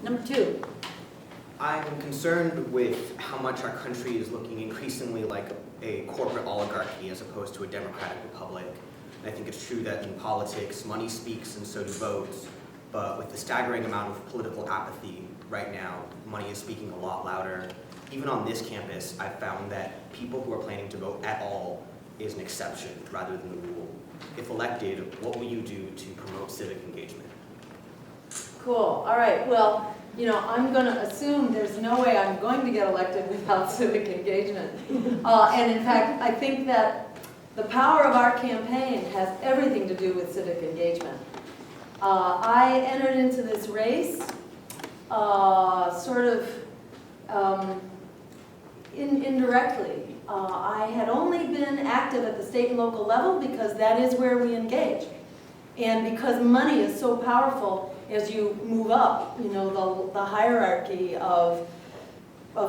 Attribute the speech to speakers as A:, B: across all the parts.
A: Number two.
B: I'm concerned with how much our country is looking increasingly like a corporate oligarchy as opposed to a democratic republic. And I think it's true that in politics, money speaks and so do votes. But with the staggering amount of political apathy right now, money is speaking a lot louder. Even on this campus, I've found that people who are planning to vote at all is an exception rather than the rule. If elected, what will you do to promote civic engagement?
A: Cool. All right. Well, I'm going to assume there's no way I'm going to get elected without civic engagement. And in fact, I think that the power of our campaign has everything to do with civic engagement. I entered into this race indirectly. I had only been active at the state and local level because that is where we engage. And because money is so powerful as you move up, the hierarchy of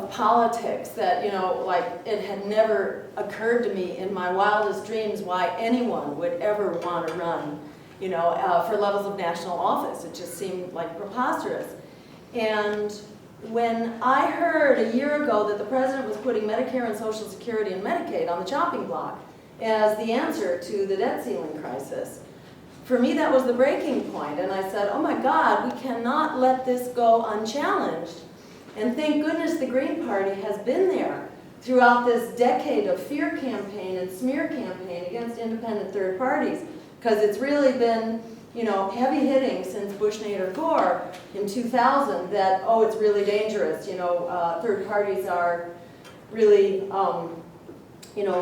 A: politics that, like it had never occurred to me in my wildest dreams why anyone would ever want to run, for levels of national office. It just seemed like preposterous. And when I heard a year ago that the president was putting Medicare and Social Security and Medicaid on the chopping block as the answer to the debt ceiling crisis, for me that was the breaking point. And I said, oh my God, we cannot let this go unchallenged. And thank goodness the Green Party has been there throughout this decade of fear campaign and smear campaign against independent third parties, because it's really been heavy hitting since Bush, Nader, Gore in 2000 that, oh, it's really dangerous. Third parties are really,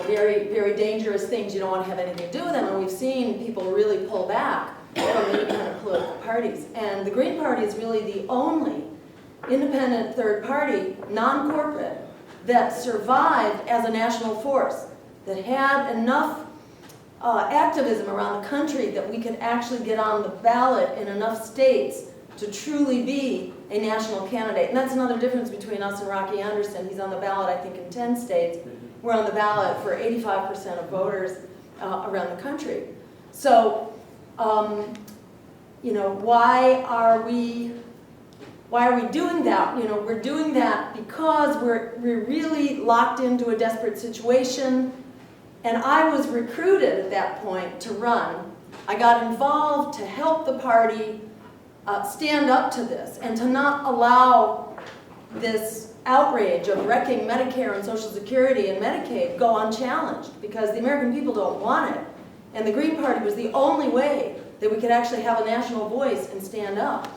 A: very, very dangerous things. You don't want to have anything to do with them. And we've seen people really pull back from independent political parties. And the Green Party is really the only independent third party, non-corporate, that survived as a national force, that had enough activism around the country that we could actually get on the ballot in enough states to truly be a national candidate. And that's another difference between us and Rocky Anderson. He's on the ballot, I think, in 10 states. We're on the ballot for 85% of voters around the country. So, why are we doing that? We're doing that because we're really locked into a desperate situation. And I was recruited at that point to run. I got involved to help the party stand up to this and to not allow this outrage of wrecking Medicare and Social Security and Medicaid go unchallenged, because the American people don't want it. And the Green Party was the only way that we could actually have a national voice and stand up.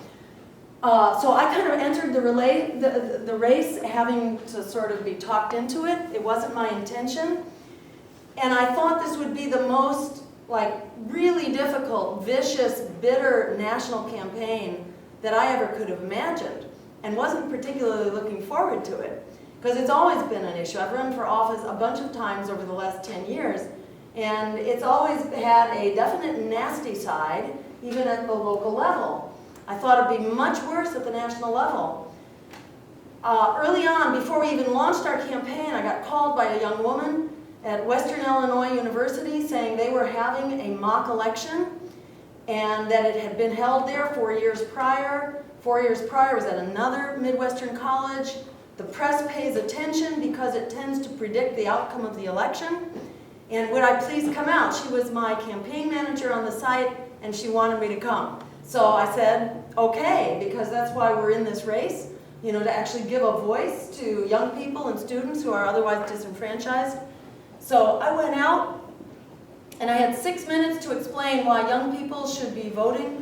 A: So I kind of entered the race having to sort of be talked into it. It wasn't my intention. And I thought this would be the most, really difficult, vicious, bitter national campaign that I ever could have imagined, and wasn't particularly looking forward to it, because it's always been an issue. I've run for office a bunch of times over the last 10 years, and it's always had a definite nasty side, even at the local level. I thought it'd be much worse at the national level. Early on, before we even launched our campaign, I got called by a young woman at Western Illinois University saying they were having a mock election and that it had been held there 4 years prior. 4 years prior was at another Midwestern college. The press pays attention because it tends to predict the outcome of the election. And would I please come out? She was my campaign manager on the site and she wanted me to come. So I said, okay, because that's why we're in this race, to actually give a voice to young people and students who are otherwise disenfranchised. So I went out and I had 6 minutes to explain why young people should be voting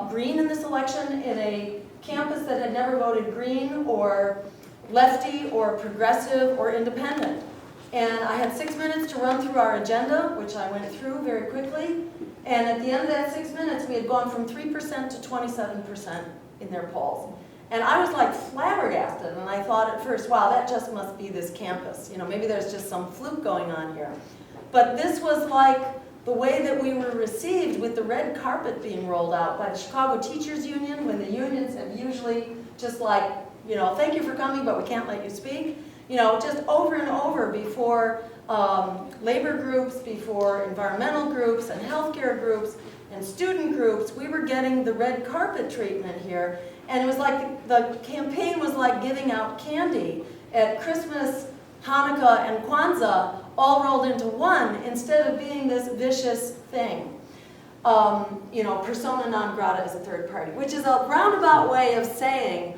A: green in this election in a campus that had never voted green or lefty or progressive or independent. And I had 6 minutes to run through our agenda, which I went through very quickly. And at the end of that 6 minutes, we had gone from 3% to 27% in their polls. And I was like flabbergasted, and I thought at first, wow, that just must be this campus. Maybe there's just some fluke going on here. But this was like the way that we were received, with the red carpet being rolled out by the Chicago Teachers Union, when the unions have usually just thank you for coming, but we can't let you speak. Just over and over before labor groups, before environmental groups and healthcare groups and student groups, we were getting the red carpet treatment here. And it was like the campaign was like giving out candy at Christmas, Hanukkah, and Kwanzaa all rolled into one instead of being this vicious thing. Persona non grata as a third party, which is a roundabout way of saying,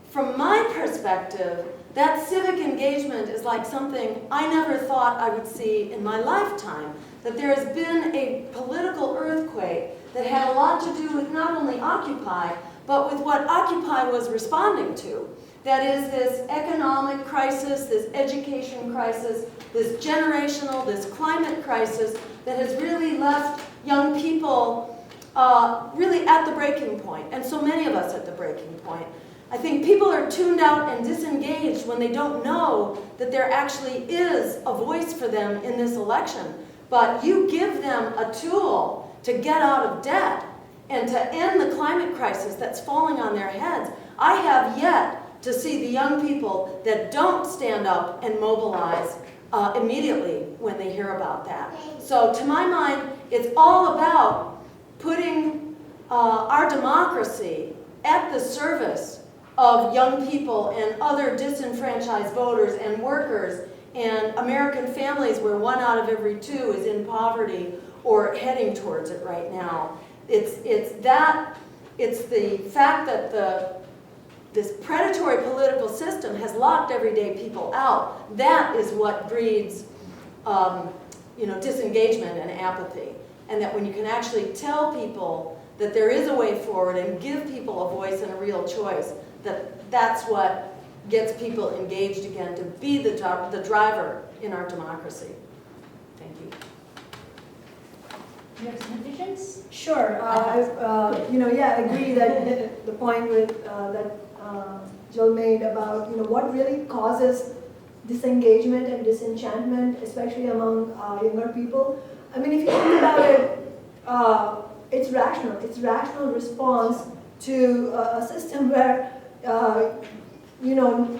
A: from my perspective, that civic engagement is like something I never thought I would see in my lifetime. That there has been a political earthquake that had a lot to do with not only Occupy, but with what Occupy was responding to. That is this economic crisis, this education crisis, this generational, this climate crisis that has really left young people really at the breaking point, and so many of us at the breaking point. I think people are tuned out and disengaged when they don't know that there actually is a voice for them in this election. But you give them a tool to get out of debt and to end the climate crisis that's falling on their heads. I have yet to see the young people that don't stand up and mobilize immediately when they hear about that. So to my mind, it's all about putting our democracy at the service of young people and other disenfranchised voters and workers and American families where 1 out of every 2 is in poverty or heading towards it right now. It's the fact that this predatory political system has locked everyday people out. That is what breeds disengagement and apathy. And that when you can actually tell people that there is a way forward and give people a voice and a real choice, that's what gets people engaged again to be the driver in our democracy. Thank you.
C: You have some additions?
D: Sure. I agree that the point that Jill made about what really causes disengagement and disenchantment, especially among younger people. I mean, if you think about it, it's rational. It's rational response to a system where you know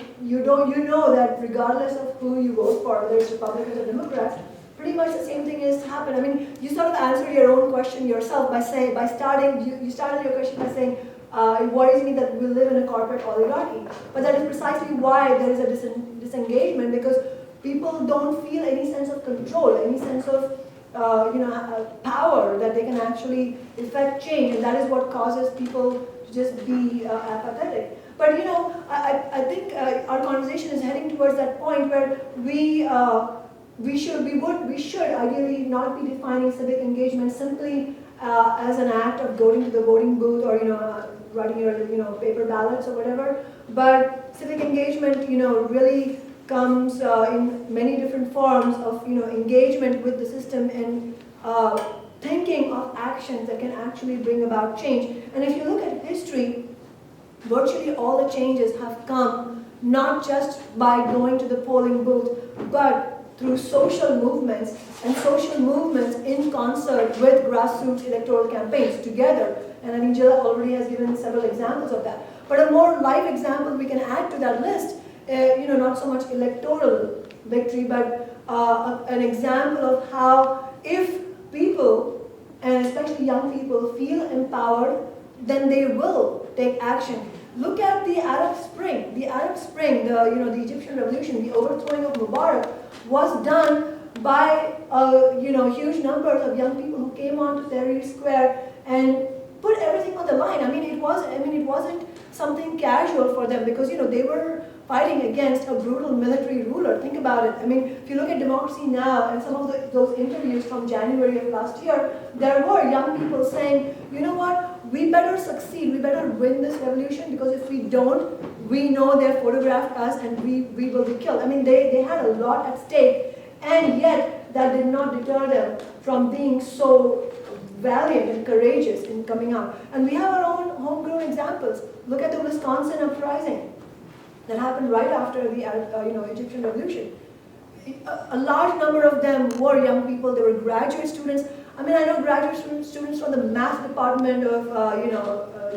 D: that regardless of who you vote for, whether it's Republicans or Democrats, pretty much the same thing has happened. I mean, you sort of answered your own question yourself by starting your question by saying, it worries me that we live in a corporate oligarchy. But that is precisely why there is a disengagement, because people don't feel any sense of control, any sense of power that they can actually effect change, and that is what causes people to just be apathetic. But I think our conversation is heading towards that point where we should ideally not be defining civic engagement simply as an act of going to the voting booth or writing your paper ballots or whatever. But civic engagement really comes in many different forms of engagement with the system and thinking of actions that can actually bring about change. And if you look at history, virtually all the changes have come not just by going to the polling booth, but through social movements, and social movements in concert with grassroots electoral campaigns together. And I think Jill already has given several examples of that. But a more live example we can add to that list, not so much electoral victory, but an example of how if people, and especially young people, feel empowered, then they will take action. Look at the Arab Spring. The Arab Spring, the Egyptian Revolution, the overthrowing of Mubarak, was done by huge numbers of young people who came onto Tahrir Square and put everything on the line. it wasn't something casual for them, because they were fighting against a brutal military ruler. Think about it. If you look at Democracy Now! And some of those interviews from January of last year, there were young people saying, you know what, we better succeed, we better win this revolution, because if we don't, we know they photographed us and we will be killed. They had a lot at stake, and yet that did not deter them from being so valiant and courageous in coming out. And we have our own homegrown examples. Look at the Wisconsin uprising that happened right after the Egyptian Revolution. A large number of them were young people. They were graduate students. I know graduate students from the math department of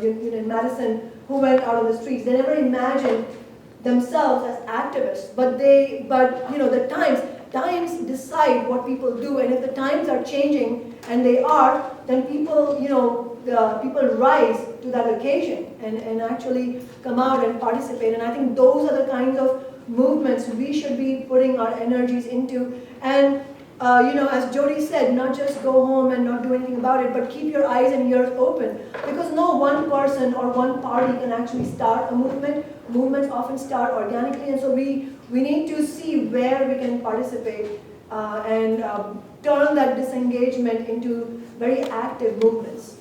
D: in Madison who went out on the streets. They never imagined themselves as activists, but the times decide what people do, and if the times are changing, and they are, then people rise to that occasion and actually come out and participate. And I think those are the kinds of movements we should be putting our energies into. And as Jody said, not just go home and not do anything about it, but keep your eyes and ears open. Because no one person or one party can actually start a movement. Movements often start organically, and so we need to see where we can participate and turn that disengagement into very active movements.